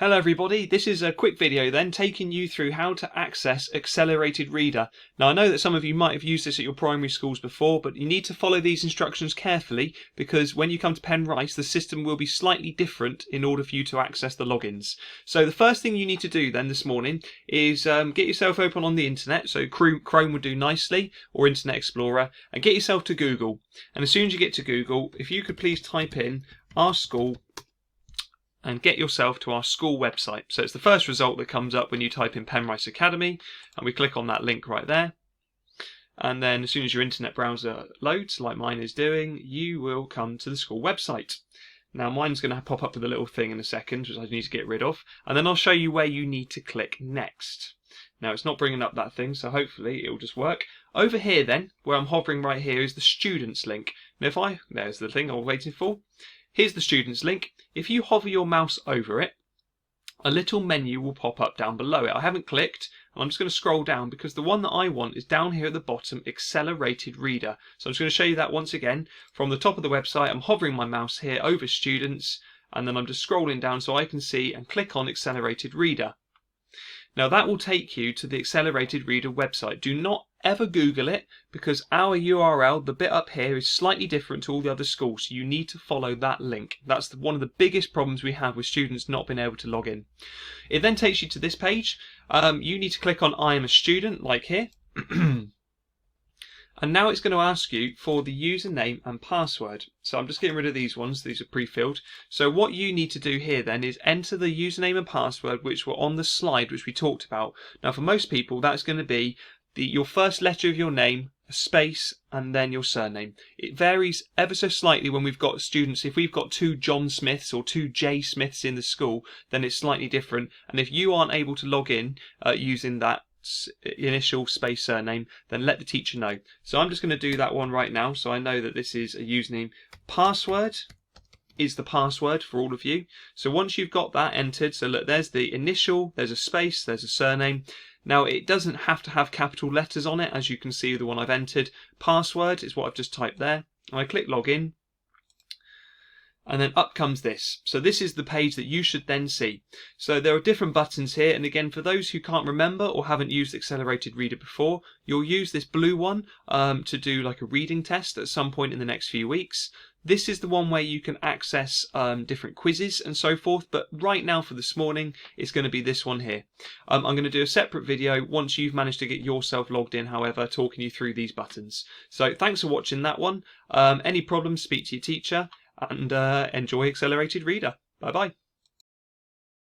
Hello everybody, this is a quick video then taking you through how to access Accelerated Reader. Now I know that some of you might have used this at your primary schools before, but you need to follow these instructions carefully because when you come to Penrice the system will be slightly different in order for you to access the logins. So the first thing you need to do then this morning is get yourself open on the internet, so Chrome would do nicely, or Internet Explorer, and get yourself to Google. And as soon as you get to Google, if you could please type in our school and get yourself to our school website. So it's the first result that comes up when you type in Penrice Academy, and we click on that link right there. And then as soon as your internet browser loads, like mine is doing, you will come to the school website. Now mine's going to pop up with a little thing in a second, which I need to get rid of, and then I'll show you where you need to click next. Now it's not bringing up that thing, so hopefully it will just work. Over here then, where I'm hovering right here, is the students link. Now there's the thing I was waiting for. Here's the students link. If you hover your mouse over it, a little menu will pop up down below it. I haven't clicked, and I'm just going to scroll down because the one that I want is down here at the bottom, Accelerated Reader. So I'm just going to show you that once again. From the top of the website, I'm hovering my mouse here over students, and then I'm just scrolling down so I can see and click on Accelerated Reader. Now that will take you to the Accelerated Reader website. Do not ever Google it because our URL, the bit up here, is slightly different to all the other schools, so you need to follow that link. That's one of the biggest problems we have with students not being able to log in. It then takes you to this page. You need to click on I am a student, like here. And now it's going to ask you for the username and password. So I'm just getting rid of these ones, these are pre-filled. So what you need to do here then is enter the username and password which were on the slide which we talked about. Now for most people that's going to be your first letter of your name, a space, and then your surname. It varies ever so slightly when we've got students. If we've got two John Smiths or two J Smiths in the school, then it's slightly different. And if you aren't able to log in using that initial space surname, then let the teacher know. So I'm just going to do that one right now so I know that this is a username. Password is the password for all of you. So once you've got that entered, so look, there's the initial, there's a space, there's a surname. Now it doesn't have to have capital letters on it, as you can see the one I've entered. Password is what I've just typed there. And I click login. And then up comes this. So this is the page that you should then see. So there are different buttons here, and again for those who can't remember or haven't used Accelerated Reader before, you'll use this blue one to do like a reading test at some point in the next few weeks. This is the one where you can access different quizzes and so forth, but right now for this morning it's going to be this one here. I'm going to do a separate video once you've managed to get yourself logged in, however, talking you through these buttons. So thanks for watching that one. Any problems, speak to your teacher. And enjoy Accelerated Reader. Bye bye.